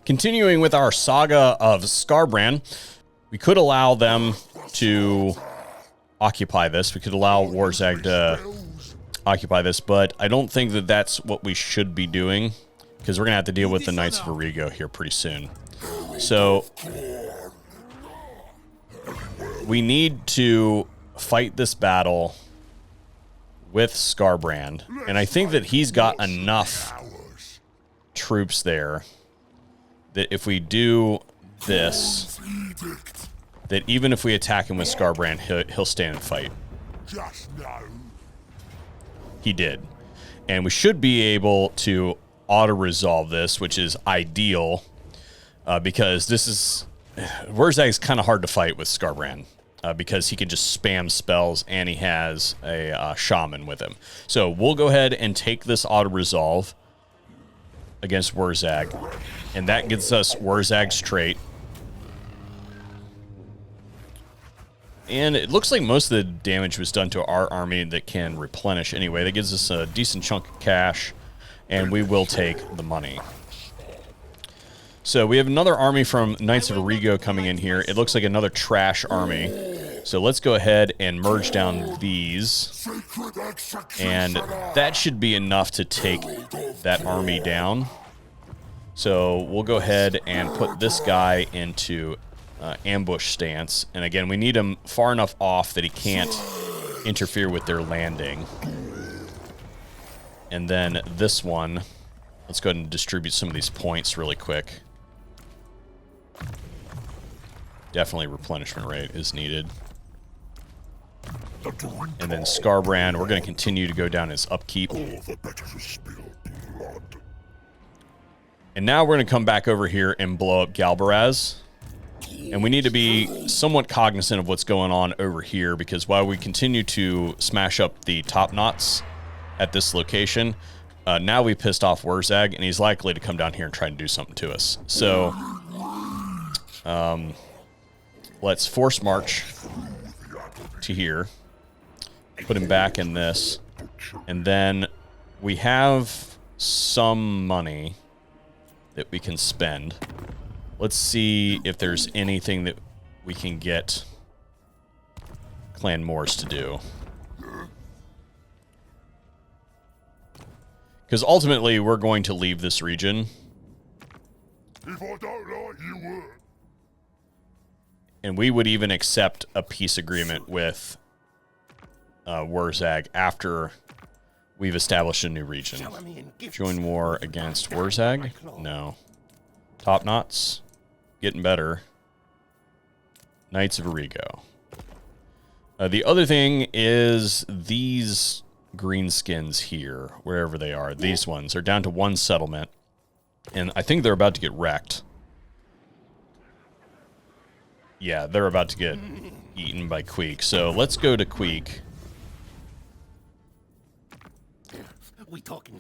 continuing with our saga of Skarbrand, we could allow them to occupy this. We could allow Warzag to occupy this, but I don't think that that's what we should be doing, because we're going to have to deal with the Knights of Origo here pretty soon. So we need to fight this battle with Skarbrand, and I think that he's got enough troops there that if we do this, that even if we attack him with Skarbrand, he'll stand and fight. He did. And we should be able to auto-resolve this, which is ideal, because this is... Wurzag's kind of hard to fight with Skarbrand, because he can just spam spells, and he has a shaman with him. So we'll go ahead and take this auto-resolve against Wurzag, and that gives us Wurzag's trait. And it looks like most of the damage was done to our army that can replenish anyway. That gives us a decent chunk of cash, and we will take the money. So we have another army from Knights of Origo coming in here. It looks like another trash army. So let's go ahead and merge down these. And that should be enough to take that army down. So we'll go ahead and put this guy into ambush stance. And again, we need him far enough off that he can't interfere with their landing. And then this one, let's go ahead and distribute some of these points really quick. Definitely replenishment rate is needed. And then Skarbrand, we're going to continue to go down his upkeep. And now we're going to come back over here and blow up Galbaraz. And we need to be somewhat cognizant of what's going on over here, because while we continue to smash up the top knots at this location, now we pissed off Wurzag, and he's likely to come down here and try and do something to us. So, let's force march to here. Put him back in this. And then we have some money that we can spend. Let's see if there's anything that we can get Clan Moors to do. Because ultimately, we're going to leave this region. If I don't like you would. And we would even accept a peace agreement with Wurzag after we've established a new region. Join war against Wurzag? No. Top knots? Getting better. Knights of Origo. The other thing is these greenskins here, wherever they are. These ones are down to one settlement. And I think they're about to get wrecked. Yeah, they're about to get eaten by Queek. So let's go to Queek.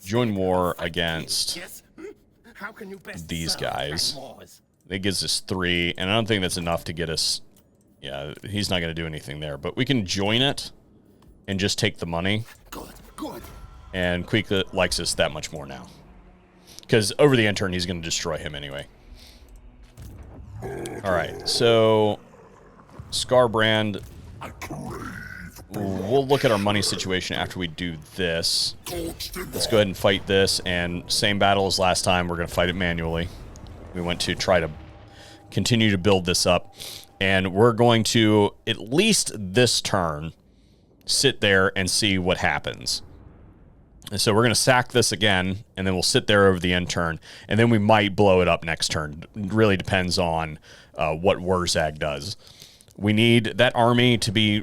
Join war against these guys. That gives us 3, and I don't think that's enough to get us... Yeah, he's not going to do anything there. But we can join it and just take the money. Good. And Queek likes us that much more now. Because over the end turn, he's going to destroy him anyway. Alright, so... Skarbrand... We'll look at our money situation after we do this. Let's go ahead and fight this, and same battle as last time, we're going to fight it manually. We want to try to continue to build this up, and we're going to, at least this turn, sit there and see what happens. And so we're going to sack this again, and then we'll sit there over the end turn, and then we might blow it up next turn. It really depends on what Wurzag does. We need that army to be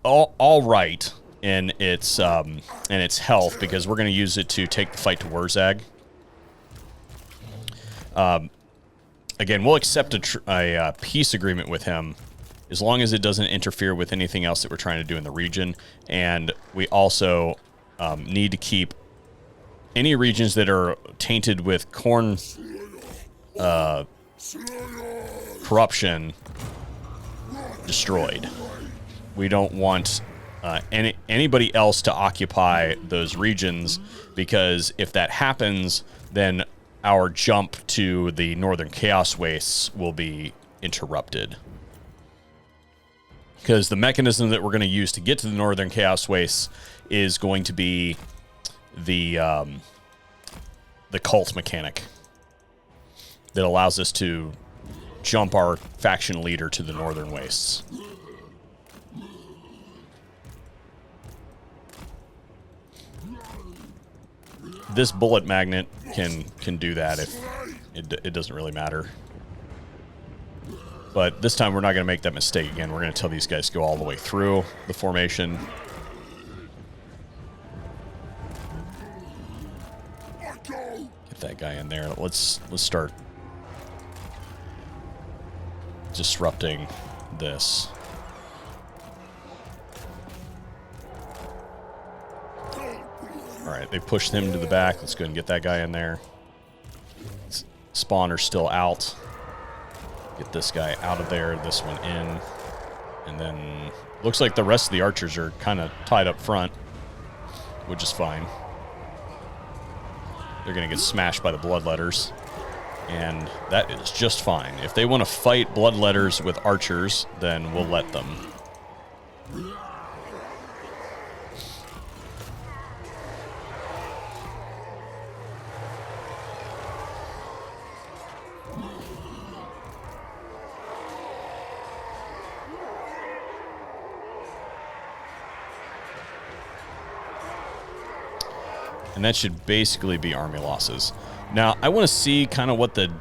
all right in its health, because we're going to use it to take the fight to Wurzag. Again, we'll accept a peace agreement with him as long as it doesn't interfere with anything else that we're trying to do in the region. And we also need to keep any regions that are tainted with Khorne corruption destroyed. We don't want anybody else to occupy those regions, because if that happens, then our jump to the Northern Chaos Wastes will be interrupted. Because the mechanism that we're going to use to get to the Northern Chaos Wastes is going to be the cult mechanic that allows us to jump our faction leader to the Northern Wastes. This bullet magnet can do that if it doesn't really matter. But this time we're not going to make that mistake again. We're going to tell these guys to go all the way through the formation. Get that guy in there. Let's start disrupting this. Alright, they pushed him to the back. Let's go ahead and get that guy in there. Spawner's still out. Get this guy out of there, this one in. And then looks like the rest of the archers are kind of tied up front, which is fine. They're going to get smashed by the bloodletters. And that is just fine. If they want to fight bloodletters with archers, then we'll let them. And that should basically be army losses. Now, I want to see kind of what the...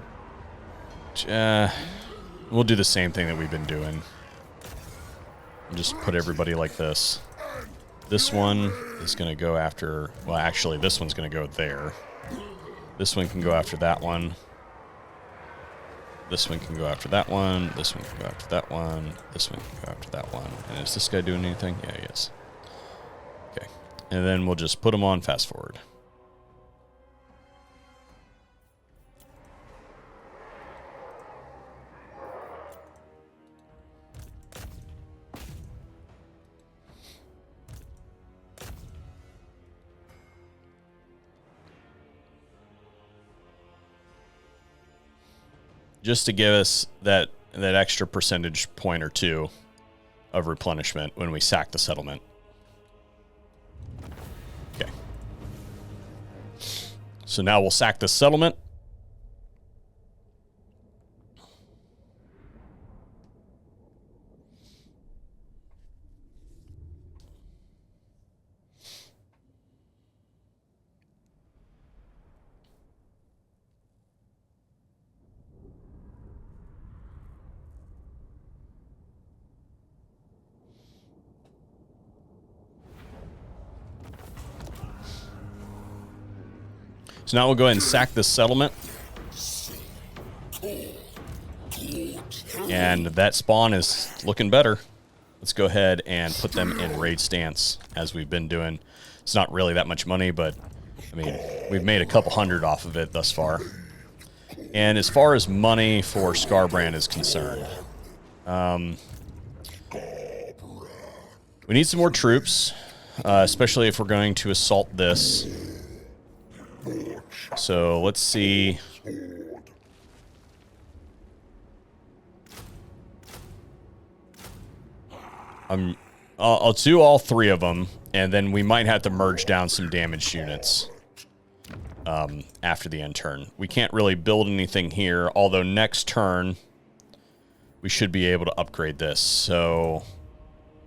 we'll do the same thing that we've been doing. Just put everybody like this. This one is going to go after... Well, actually, this one's going to go there. This one can go after that one. This one can go after that one. This one can go after that one. This one can go after that one. And is this guy doing anything? Yeah, he is. Okay. And then we'll just put them on fast forward. Just to give us that extra percentage point or two of replenishment when we sack the settlement. Okay. So now we'll sack the settlement. So now we'll go ahead and sack this settlement. And that spawn is looking better. Let's go ahead and put them in raid stance as we've been doing. It's not really that much money, but I mean, we've made a couple hundred off of it thus far. And as far as money for Skarbrand is concerned, we need some more troops, especially if we're going to assault this. So let's see. I'll do all three of them, and then we might have to merge down some damaged units after the end turn. We can't really build anything here, although next turn we should be able to upgrade this. So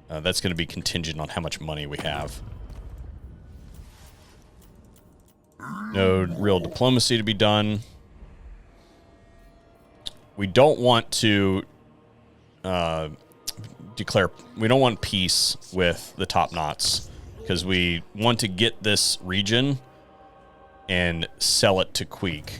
that's going to be contingent on how much money we have. No real diplomacy to be done. We don't want to we don't want peace with the top knots because we want to get this region and sell it to Queek.